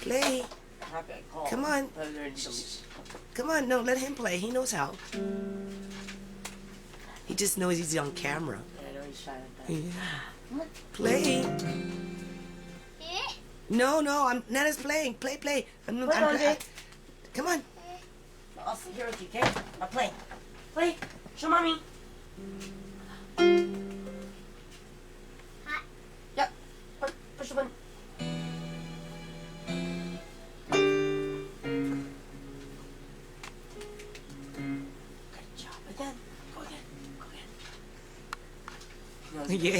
Play. Come on. Come on, no, let him play. He knows how. He just knows he's on camera. Yeah. Play. No, I'm Nana's playing. Play. I'm come on. I'll sit here with you, okay? I'll play. Play. Show mommy. Hot. Yep. Push the button. Good job. Again. Go again. Yeah.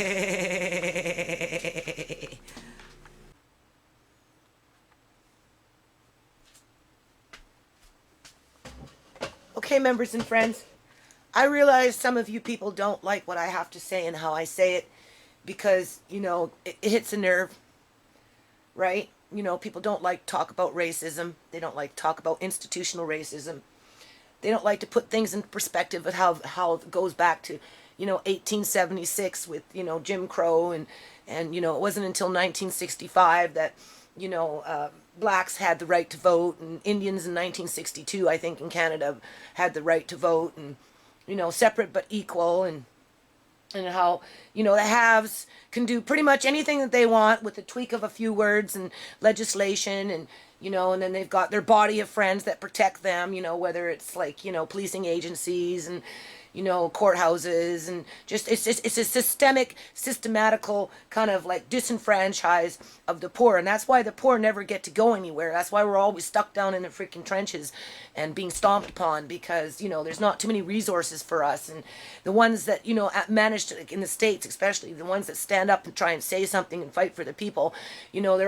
Okay, members and friends, I realize some of you people don't like what I have to say and how I say it because, you know, it hits a nerve, right? You know, people don't like to talk about racism. They don't like to talk about institutional racism. They don't like to put things in perspective of how it goes back to, you know, 1876 with, you know, Jim Crow and you know, it wasn't until 1965 that, you know, blacks had the right to vote, and Indians in 1962, I think, in Canada had the right to vote, and, you know, separate but equal, and how, you know, the haves can do pretty much anything that they want with the tweak of a few words and legislation, and, you know, and then they've got their body of friends that protect them, you know, whether it's like, you know, policing agencies and, you know, courthouses, and just it's a systematical kind of like disenfranchise of the poor, and that's why the poor never get to go anywhere. That's why we're always stuck down in the freaking trenches and being stomped upon, because, you know, there's not too many resources for us, and the ones that, you know, manage to, in the States especially, the ones that stand up and try and say something and fight for the people, you know, they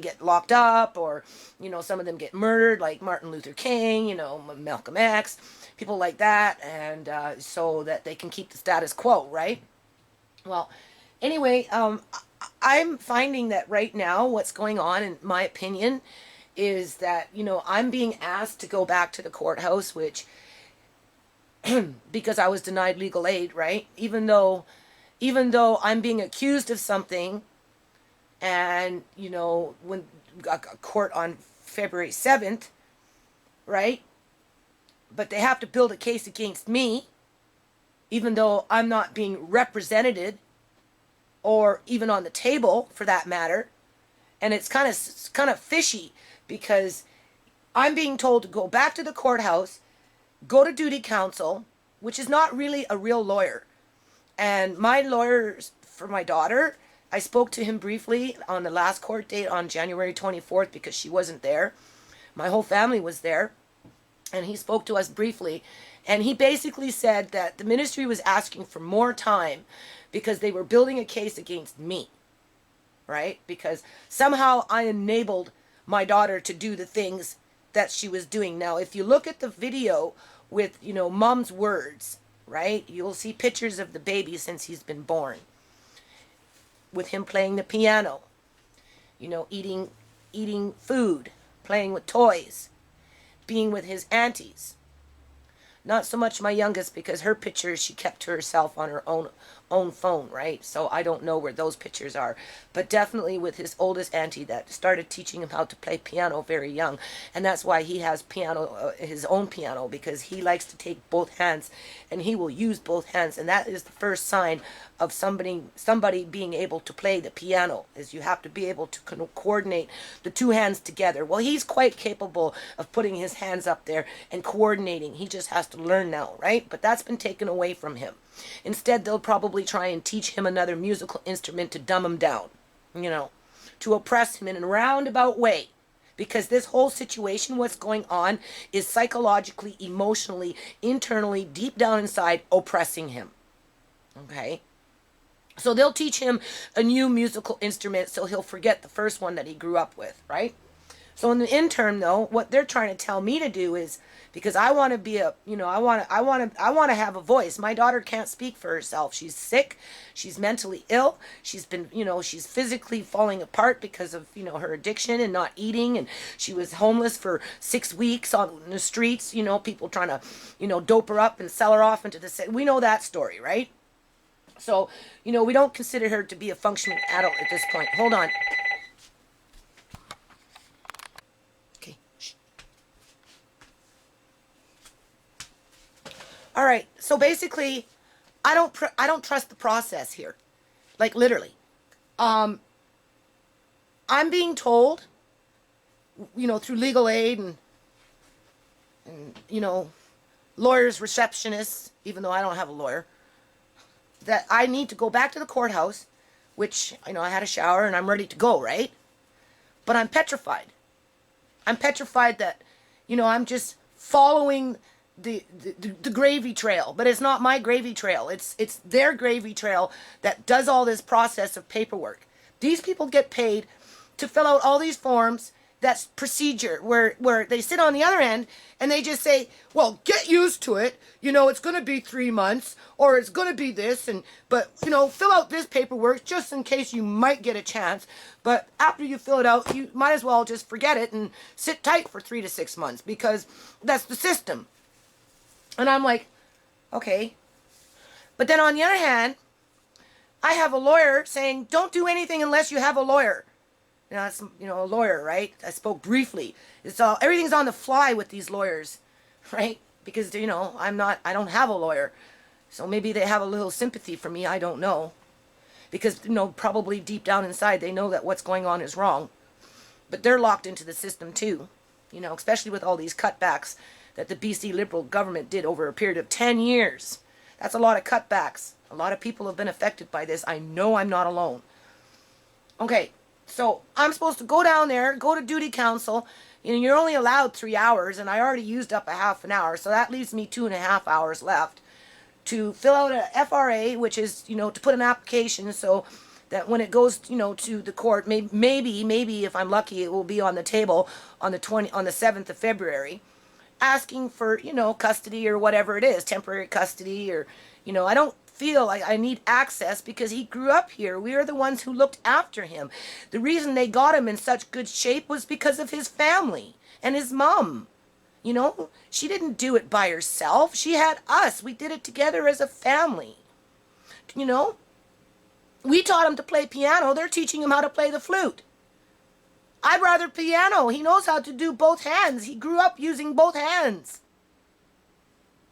get locked up, or, you know, some of them get murdered, like Martin Luther King, you know, Malcolm X, people like that, and so that they can keep the status quo, right? Well, anyway, I'm finding that right now what's going on, in my opinion, is that, you know, I'm being asked to go back to the courthouse, which, because I was denied legal aid, right? Even though I'm being accused of something, and, you know, when a court on February 7th, right? But they have to build a case against me, even though I'm not being represented, or even on the table for that matter. And it's kind of fishy, because I'm being told to go back to the courthouse, go to duty counsel, which is not really a real lawyer. And my lawyer for my daughter, I spoke to him briefly on the last court date on January 24th because she wasn't there. My whole family was there. And he spoke to us briefly. And he basically said that the ministry was asking for more time because they were building a case against me. Right? Because somehow I enabled my daughter to do the things that she was doing. Now, if you look at the video with, you know, mom's words, right? You'll see pictures of the baby since he's been born, with him playing the piano, you know, eating food, playing with toys, being with his aunties. Not so much my youngest, because her pictures she kept to herself on her own phone, right? So I don't know where those pictures are. But definitely with his oldest auntie that started teaching him how to play piano very young. And that's why he has piano, his own piano, because he likes to take both hands, and he will use both hands. And that is the first sign of somebody being able to play the piano, is you have to be able to coordinate the two hands together. Well, he's quite capable of putting his hands up there and coordinating. He just has to learn now, right? But that's been taken away from him. Instead, they'll probably try and teach him another musical instrument to dumb him down, you know, to oppress him in a roundabout way. Because this whole situation, what's going on, is psychologically, emotionally, internally, deep down inside, oppressing him. Okay? So they'll teach him a new musical instrument so he'll forget the first one that he grew up with, right? So in the interim, though, what they're trying to tell me to do is, because I want to be a, you know, I want to have a voice. My daughter can't speak for herself. She's sick. She's mentally ill. She's been, you know, she's physically falling apart because of, you know, her addiction and not eating. And she was homeless for 6 weeks on the streets, you know, people trying to, you know, dope her up and sell her off into the city. We know that story, right? So, you know, we don't consider her to be a functioning adult at this point. Hold on. right. So basically, I don't trust the process here. Like literally. I'm being told, through legal aid and lawyers, receptionists, even though I don't have a lawyer, that I need to go back to the courthouse, which, I had a shower and I'm ready to go, right? But I'm petrified. I'm petrified that, I'm just following the gravy trail, but it's not my gravy trail. It's their gravy trail that does all this process of paperwork. These people get paid to fill out all these forms. That's procedure where they sit on the other end and they just say, well, get used to it. It's going to be 3 months or it's going to be this. But fill out this paperwork just in case you might get a chance. But after you fill it out, you might as well just forget it and sit tight for 3 to 6 months because that's the system. And I'm like, okay. But then on the other hand, I have a lawyer saying, don't do anything unless you have a lawyer. It's, a lawyer, right? I spoke briefly. Everything's on the fly with these lawyers, right? Because, I don't have a lawyer. So maybe they have a little sympathy for me. I don't know. Because, probably deep down inside, they know that what's going on is wrong. But they're locked into the system too, especially with all these cutbacks that the BC Liberal government did over a period of 10 years. That's a lot of cutbacks. A lot of people have been affected by this. I know I'm not alone. Okay. So I'm supposed to go down there, go to duty counsel. You're only allowed 3 hours, and I already used up a half an hour, so that leaves me 2.5 hours left to fill out a FRA, which is, to put an application so that when it goes, to the court, maybe if I'm lucky, it will be on the table on the 7th of February, asking for, custody or whatever it is, temporary custody or, I don't feel like I need access because he grew up here. We are the ones who looked after him. The reason they got him in such good shape was because of his family and his mom. She didn't do it by herself. She had us. We did it together as a family. We taught him to play piano. They're teaching him how to play the flute. I'd rather piano. He knows how to do both hands. He grew up using both hands.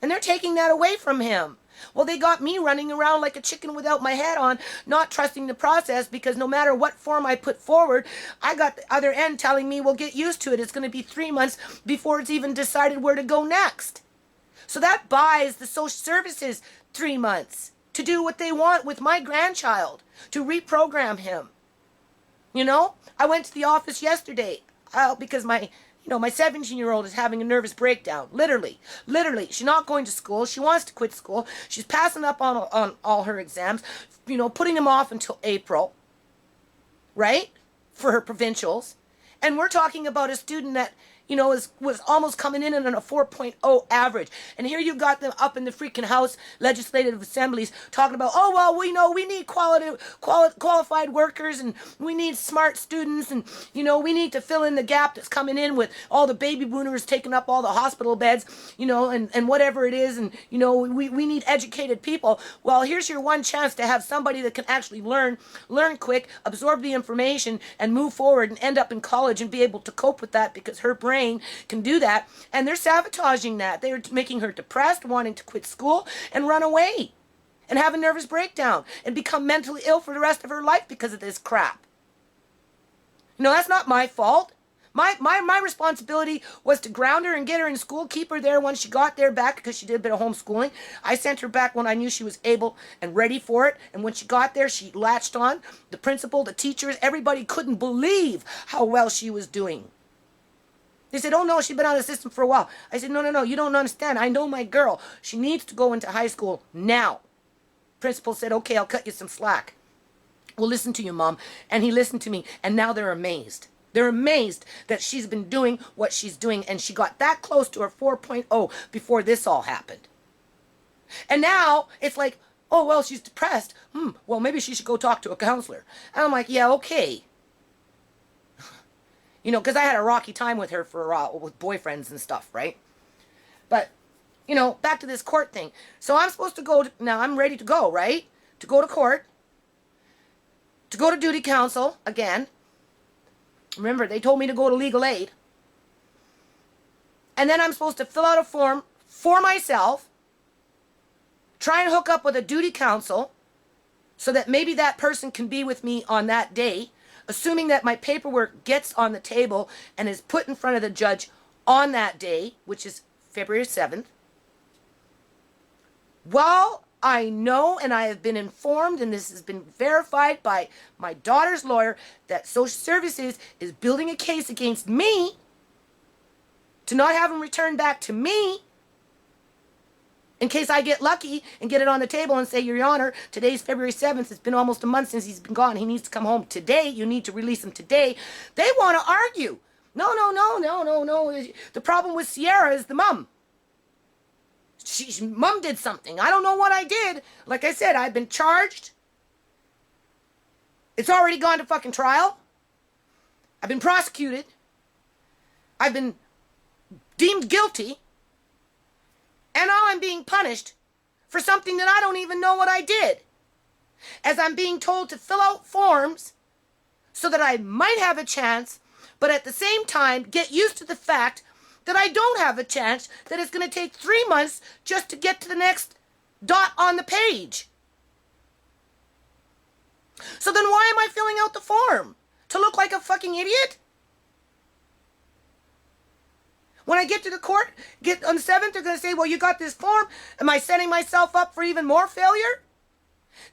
And they're taking that away from him. Well, they got me running around like a chicken without my head on, not trusting the process because no matter what form I put forward, I got the other end telling me, well, get used to it. It's going to be 3 months before it's even decided where to go next. So that buys the social services 3 months to do what they want with my grandchild, to reprogram him. I went to the office yesterday because my 17-year-old is having a nervous breakdown. Literally. She's not going to school. She wants to quit school. She's passing up on all her exams, putting them off until April, right? For her provincials. And we're talking about a student that, was almost coming in on a 4.0 average. And here you got them up in the freaking House legislative assemblies talking about, oh, well, we need qualified workers and we need smart students and, we need to fill in the gap that's coming in with all the baby boomers taking up all the hospital beds, and whatever it is. And, we need educated people. Well, here's your one chance to have somebody that can actually learn quick, absorb the information and move forward and end up in college and be able to cope with that because her brain can do that, and they're sabotaging that. They're making her depressed, wanting to quit school and run away and have a nervous breakdown and become mentally ill for the rest of her life because of this crap. That's not my fault. My responsibility was to ground her and get her in school, keep her there once she got there back because she did a bit of homeschooling. I sent her back when I knew she was able and ready for it. And when she got there, she latched on. The principal, the teachers, everybody couldn't believe how well she was doing. They said, oh, no, she's been out of the system for a while. I said, no, you don't understand. I know my girl. She needs to go into high school now. Principal said, okay, I'll cut you some slack. We'll listen to you, Mom. And he listened to me, and now they're amazed. They're amazed that she's been doing what she's doing, and she got that close to her 4.0 before this all happened. And now it's like, oh, well, she's depressed. Well, maybe she should go talk to a counselor. And I'm like, yeah, okay. Because I had a rocky time with her for a while, with boyfriends and stuff, right? But, back to this court thing. So I'm supposed to go, now I'm ready to go, right? To go to court, to go to duty counsel again. Remember, they told me to go to legal aid. And then I'm supposed to fill out a form for myself try and hook up with a duty counsel so that maybe that person can be with me on that day, assuming that my paperwork gets on the table and is put in front of the judge on that day, which is February 7th. While I know and I have been informed, and this has been verified by my daughter's lawyer, that social services is building a case against me to not have him returned back to me, in case I get lucky and get it on the table and say, Your Honor, today's February 7th. It's been almost a month since he's been gone. He needs to come home today. You need to release him today. They want to argue. No. The problem with Sierra is the mom. Mom did something. I don't know what I did. Like I said, I've been charged. It's already gone to fucking trial. I've been prosecuted. I've been deemed guilty. And now I'm being punished for something that I don't even know what I did. As I'm being told to fill out forms so that I might have a chance, but at the same time get used to the fact that I don't have a chance, that it's going to take 3 months just to get to the next dot on the page. So then why am I filling out the form? To look like a fucking idiot? When I get to the court, on the 7th, they're going to say, well, you got this form. Am I setting myself up for even more failure?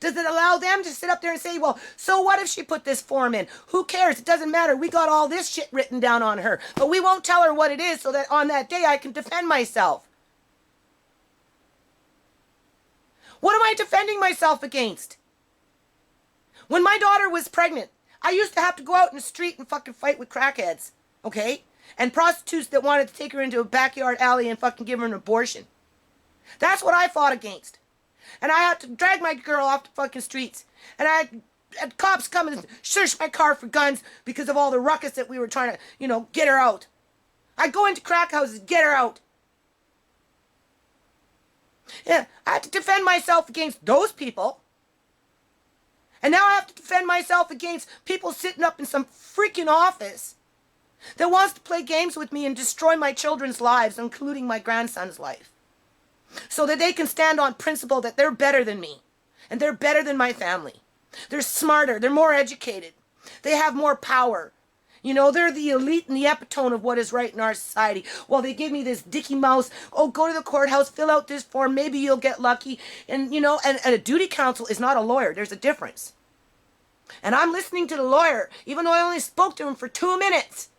Does it allow them to sit up there and say, well, so what if she put this form in? Who cares? It doesn't matter. We got all this shit written down on her. But we won't tell her what it is so that on that day I can defend myself. What am I defending myself against? When my daughter was pregnant, I used to have to go out in the street and fucking fight with crackheads, okay? And prostitutes that wanted to take her into a backyard alley and fucking give her an abortion. That's what I fought against. And I had to drag my girl off the fucking streets. And I had cops come and search my car for guns because of all the ruckus that we were trying to, get her out. I'd go into crack houses, get her out. Yeah, I had to defend myself against those people. And now I have to defend myself against people sitting up in some freaking office that wants to play games with me and destroy my children's lives, including my grandson's life, so that they can stand on principle that they're better than me and they're better than my family. They're smarter. They're more educated. They have more power. They're the elite and the epitome of what is right in our society. Well, they give me this dicky mouse. Oh, go to the courthouse, fill out this form. Maybe you'll get lucky. And, and a duty counsel is not a lawyer. There's a difference. And I'm listening to the lawyer, even though I only spoke to him for 2 minutes.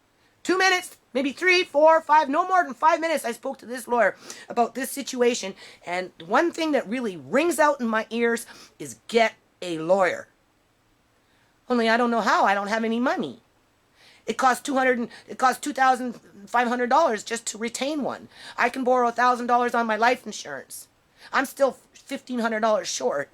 2 minutes, maybe 3, 4, 5, no more than 5 minutes I spoke to this lawyer about this situation. And one thing that really rings out in my ears is get a lawyer. Only I don't know how. I don't have any money. It costs $2,500 just to retain one. I can borrow $1,000 on my life insurance. I'm still $1,500 short.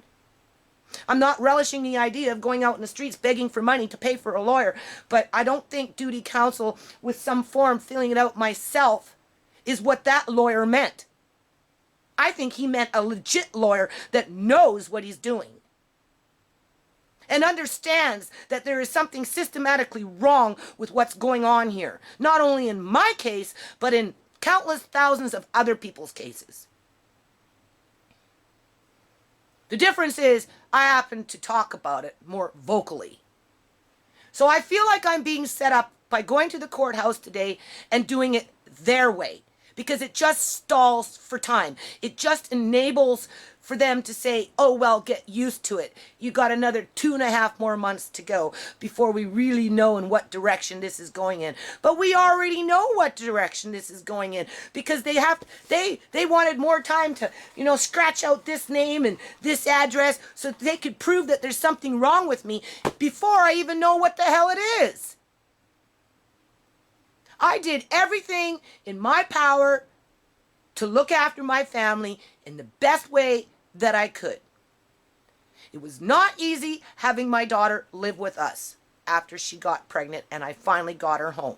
I'm not relishing the idea of going out in the streets begging for money to pay for a lawyer, but I don't think duty counsel with some form filling it out myself is what that lawyer meant. I think he meant a legit lawyer that knows what he's doing and understands that there is something systematically wrong with what's going on here, not only in my case, but in countless thousands of other people's cases. The difference is I happen to talk about it more vocally. So I feel like I'm being set up by going to the courthouse today and doing it their way, because it just stalls for time. It just enables for them to say, oh, well, get used to it. You got another 2.5 more months to go before we really know in what direction this is going in. But we already know what direction this is going in, because they wanted more time to, scratch out this name and this address so that they could prove that there's something wrong with me before I even know what the hell it is. I did everything in my power to look after my family in the best way that I could. It was not easy having my daughter live with us after she got pregnant and I finally got her home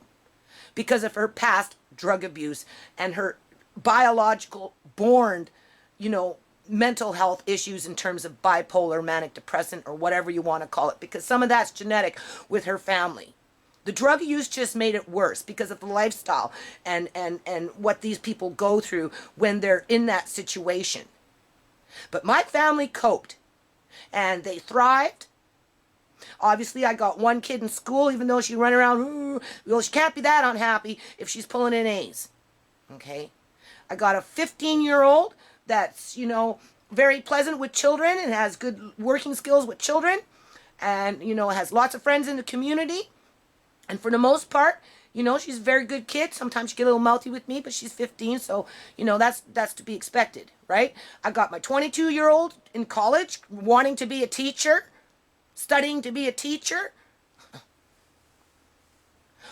because of her past drug abuse and her biological born, mental health issues in terms of bipolar, manic depressant, or whatever you want to call it, because some of that's genetic with her family. The drug use just made it worse because of the lifestyle and what these people go through when they're in that situation. But my family coped, and they thrived. Obviously, I got one kid in school, even though she run around, ooh, well, she can't be that unhappy if she's pulling in A's. Okay? I got a 15-year-old that's, very pleasant with children and has good working skills with children and, has lots of friends in the community. And for the most part, she's a very good kid. Sometimes she get a little mouthy with me, but she's 15, so, that's to be expected, right? I got my 22-year-old in college wanting to be a teacher, studying to be a teacher.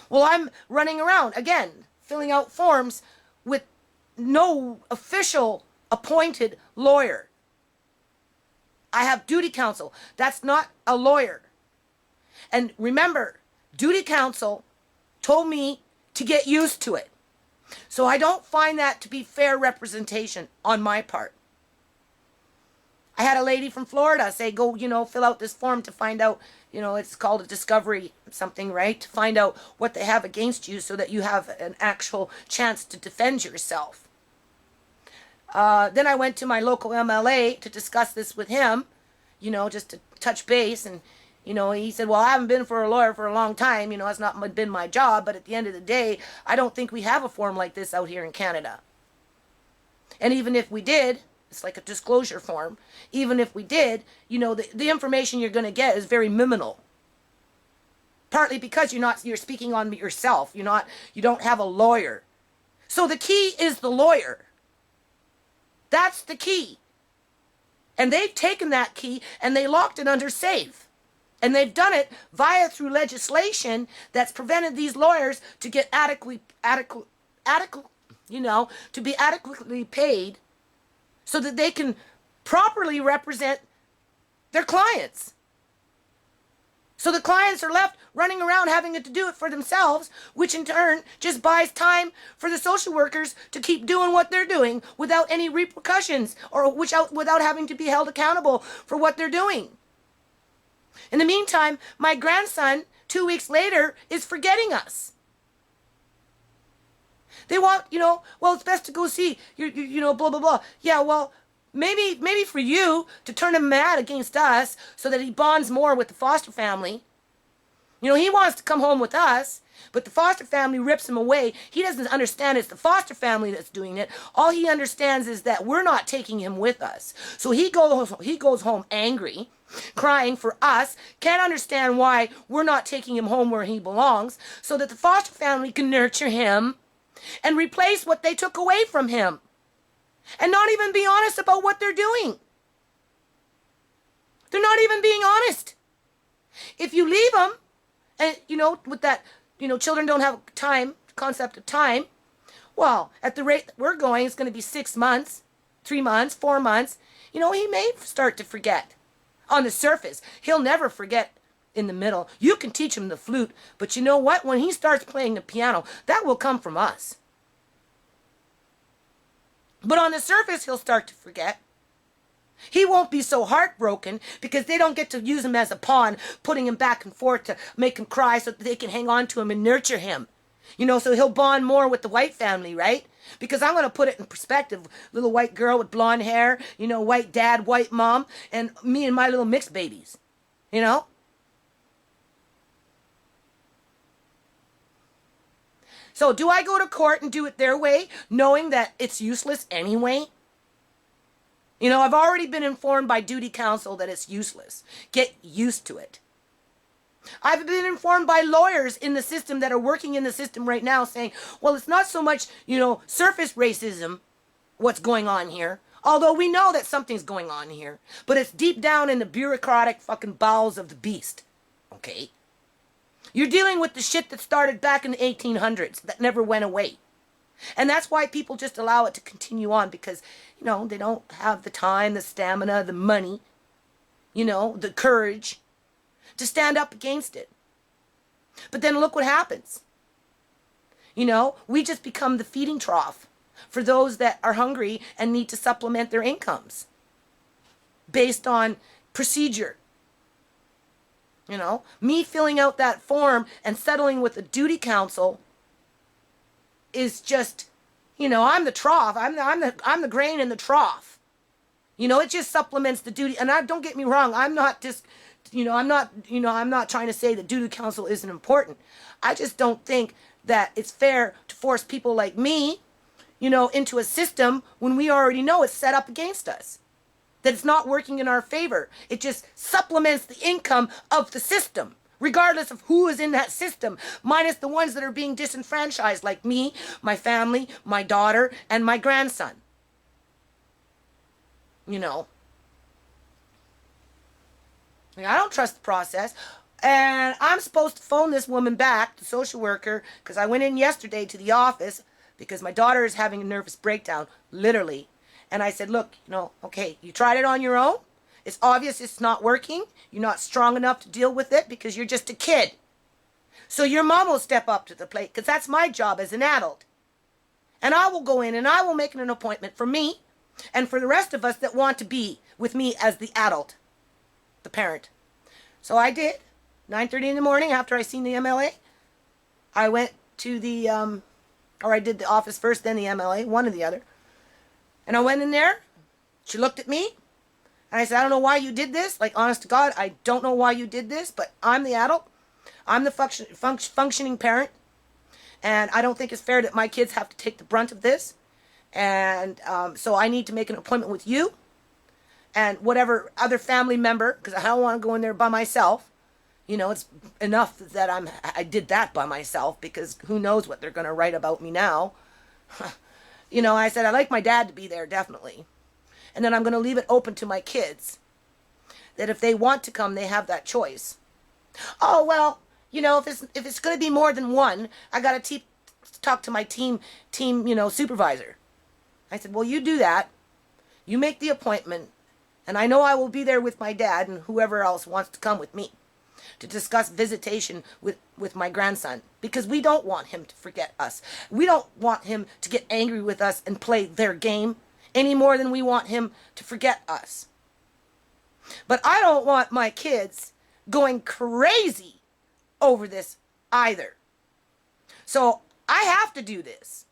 Well, I'm running around, again, filling out forms with no official appointed lawyer. I have duty counsel. That's not a lawyer. And remember, duty counsel told me to get used to it. So I don't find that to be fair representation on my part. I had a lady from Florida say, go, fill out this form to find out, it's called a discovery something, right? To find out what they have against you so that you have an actual chance to defend yourself. Then I went to my local MLA to discuss this with him, just to touch base. And, he said, well, I haven't been for a lawyer for a long time. It's not been my job. But at the end of the day, I don't think we have a form like this out here in Canada. And even if we did, it's like a disclosure form. Even if we did, the information you're going to get is very minimal. Partly because you're speaking on yourself. You don't have a lawyer. So the key is the lawyer. That's the key. And they've taken that key and they locked it under safe. And they've done it through legislation that's prevented these lawyers to get to be adequately paid so that they can properly represent their clients. So the clients are left running around having to do it for themselves, which in turn just buys time for the social workers to keep doing what they're doing without any repercussions or without having to be held accountable for what they're doing. In the meantime, my grandson, 2 weeks later, is forgetting us. They want, well, it's best to go see, blah, blah, blah. Yeah, well, maybe for you to turn him mad against us so that he bonds more with the foster family. He wants to come home with us, but the foster family rips him away. He doesn't understand it's the foster family that's doing it. All he understands is that we're not taking him with us. So he goes home angry, crying for us, can't understand why we're not taking him home where he belongs, so that the foster family can nurture him and replace what they took away from him. And not even be honest about what they're doing. They're not even being honest. If you leave them, and, with that, children don't have concept of time, well, at the rate that we're going, it's going to be 6 months, 3 months, 4 months. He may start to forget. On the surface, he'll never forget in the middle. You can teach him the flute, but you know what? When he starts playing the piano, that will come from us. But on the surface, he'll start to forget. He won't be so heartbroken because they don't get to use him as a pawn, putting him back and forth to make him cry so that they can hang on to him and nurture him. So he'll bond more with the white family, right? Because I'm going to put it in perspective. Little white girl with blonde hair, white dad, white mom, and me and my little mixed babies, So do I go to court and do it their way, knowing that it's useless anyway? I've already been informed by duty counsel that it's useless. Get used to it. I've been informed by lawyers in the system that are working in the system right now saying, well, it's not so much, surface racism, what's going on here. Although we know that something's going on here. But it's deep down in the bureaucratic fucking bowels of the beast. Okay? You're dealing with the shit that started back in the 1800s that never went away. And that's why people just allow it to continue on because, they don't have the time, the stamina, the money, the courage to stand up against it. But then look what happens. We just become the feeding trough for those that are hungry and need to supplement their incomes based on procedure. Me filling out that form and settling with a duty counsel is just, I'm the trough. I'm the grain in the trough. You know, it just supplements the duty. And don't get me wrong, I'm not just, I'm not trying to say that duty counsel isn't important. I just don't think that it's fair to force people like me, into a system when we already know it's set up against us. That it's not working in our favor. It just supplements the income of the system, regardless of who is in that system, minus the ones that are being disenfranchised, like me, my family, my daughter, and my grandson. Like, I don't trust the process. And I'm supposed to phone this woman back, the social worker, because I went in yesterday to the office because my daughter is having a nervous breakdown, literally. And I said, look, okay, you tried it on your own. It's obvious it's not working. You're not strong enough to deal with it because you're just a kid. So your mom will step up to the plate because that's my job as an adult. And I will go in and I will make an appointment for me and for the rest of us that want to be with me as the adult, the parent. So I did. 9:30 in the morning after I seen the MLA. I went to I did the office first, then the MLA, one or the other. And I went in there. She looked at me. And I said, I don't know why you did this. Like, honest to God, I don't know why you did this, but I'm the adult. I'm the functioning parent. And I don't think it's fair that my kids have to take the brunt of this. And so I need to make an appointment with you and whatever other family member, because I don't want to go in there by myself. It's enough that I did that by myself, because who knows what they're going to write about me now. I said, I'd like my dad to be there, definitely. And then I'm going to leave it open to my kids, that if they want to come, they have that choice. Oh, well, if it's going to be more than one, I got to talk to my team, supervisor. I said, well, you do that. You make the appointment. And I know I will be there with my dad and whoever else wants to come with me to discuss visitation with my grandson, because we don't want him to forget us. We don't want him to get angry with us and play their game any more than we want him to forget us. But I don't want my kids going crazy over this either. So I have to do this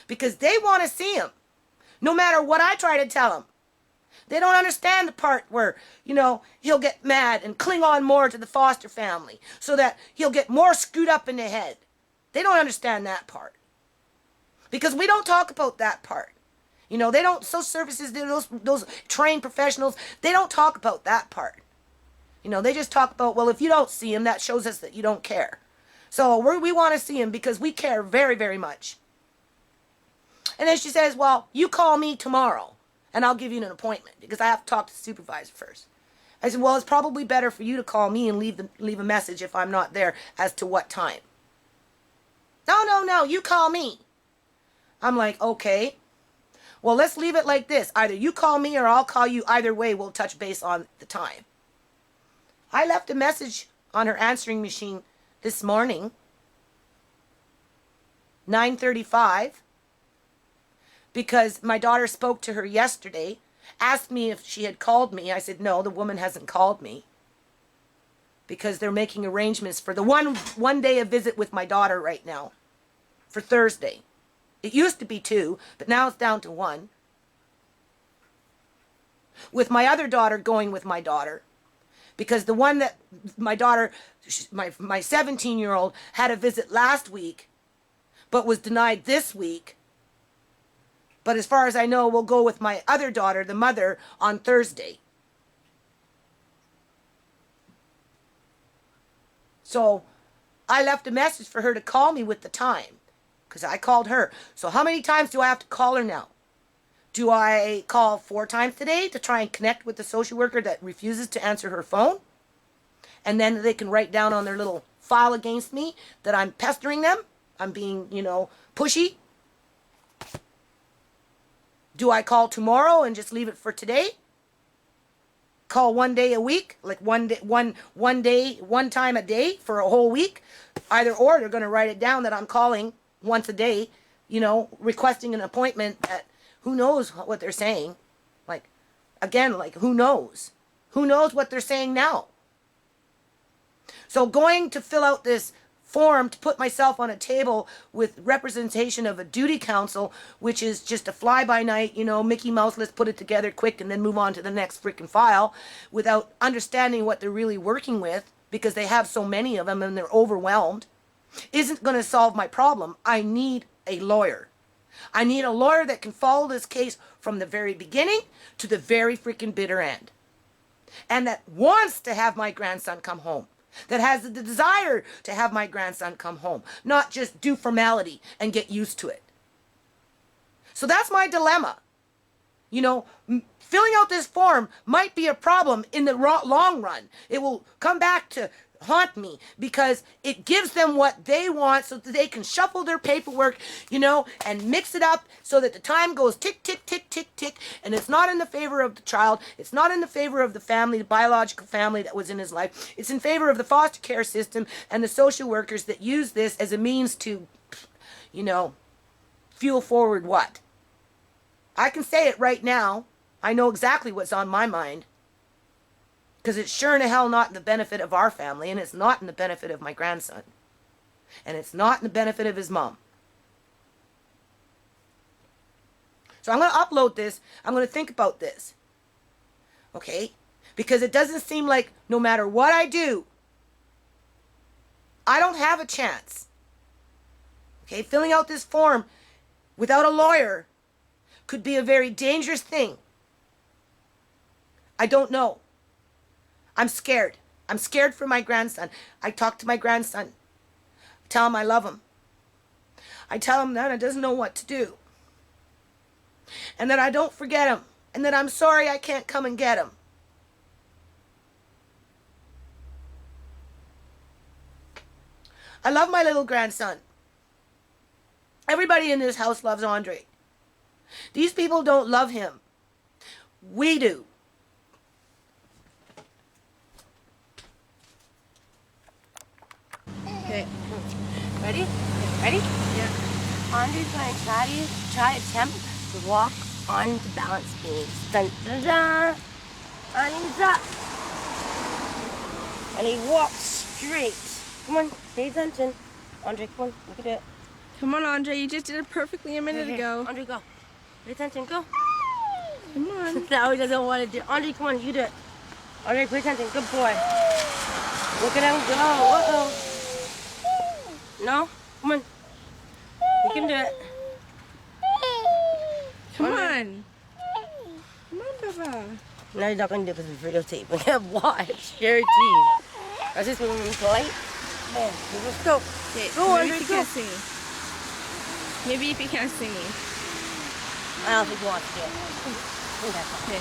because they want to see him, no matter what I try to tell them. They don't understand the part where, he'll get mad and cling on more to the foster family so that he'll get more screwed up in the head. They don't understand that part. Because we don't talk about that part. They don't, social services, those trained professionals, they don't talk about that part. They just talk about, well, if you don't see him, that shows us that you don't care. So we want to see him because we care very, very much. And then she says, well, you call me tomorrow and I'll give you an appointment because I have to talk to the supervisor first. I said, well, it's probably better for you to call me and leave a message if I'm not there as to what time. No, you call me. I'm like, okay. Well, let's leave it like this. Either you call me or I'll call you. Either way, we'll touch base on the time. I left a message on her answering machine this morning, 9:35. Because my daughter spoke to her yesterday, asked me if she had called me. I said, no, the woman hasn't called me. Because they're making arrangements for the one day a visit with my daughter right now, for Thursday. It used to be 2, but now it's down to 1. With my other daughter going with my daughter. Because the one that my daughter, my 17-year-old, had a visit last week, but was denied this week. But as far as I know, we'll go with my other daughter, the mother, on Thursday. So I left a message for her to call me with the time, because I called her. So how many times do I have to call her now? Do I call 4 times today to try and connect with the social worker that refuses to answer her phone? And then they can write down on their little file against me that I'm pestering them. I'm being, pushy. Do I call tomorrow and just leave it for today? Call one day a week, like one time a day for a whole week? Either or, they're going to write it down that I'm calling once a day, requesting an appointment at who knows what they're saying. Like, again, who knows? Who knows what they're saying now? So going to fill out this form to put myself on a table with representation of a duty counsel, which is just a fly-by-night, Mickey Mouse, let's put it together quick and then move on to the next freaking file, without understanding what they're really working with, because they have so many of them and they're overwhelmed, isn't going to solve my problem. I need a lawyer. I need a lawyer that can follow this case from the very beginning to the very freaking bitter end. And that wants to have my grandson come home. That has the desire to have my grandson come home. Not just do formality and get used to it. So that's my dilemma. Filling out this form might be a problem in the long run. It will come back to haunt me because it gives them what they want so that they can shuffle their paperwork, and mix it up so that the time goes tick, tick, tick, tick, tick, and it's not in the favor of the child. It's not in the favor of the family, the biological family that was in his life. It's in favor of the foster care system and the social workers that use this as a means to, fuel forward what? I can say it right now. I know exactly what's on my mind. Because it's sure in the hell not in the benefit of our family, and it's not in the benefit of my grandson. And it's not in the benefit of his mom. So I'm going to upload this. I'm going to think about this. Okay? Because it doesn't seem like no matter what I do, I don't have a chance. Okay? Filling out this form without a lawyer could be a very dangerous thing. I don't know. I'm scared. I'm scared for my grandson. I talk to my grandson. I tell him I love him. I tell him that I doesn't know what to do. And that I don't forget him. And that I'm sorry I can't come and get him. I love my little grandson. Everybody in this house loves Andre. These people don't love him. We do. Okay. Ready? Ready? Yeah. Andre's going to try attempt to walk on the balance beams. Dun, dun, dun. And he's up. And he walks straight. Come on, pay attention. Andre, come on, look at it. Come on, Andre. You just did it perfectly a minute ago. Andre, go. Pay attention, go. Come on. Now he doesn't want to do it. Andre, come on, you do it. Andre, pay attention. Good boy. Look at him go. Uh-oh. No? Come on. You can do it. Come on. Come on, Baba. No, you're not going to do it because it's videotape. We have watch. Guaranteed. That's just when we play. Man, let's go. Okay, Go, maybe Andre, if you go. can't sing. Maybe if you can't sing. I don't think you want to do it. Okay.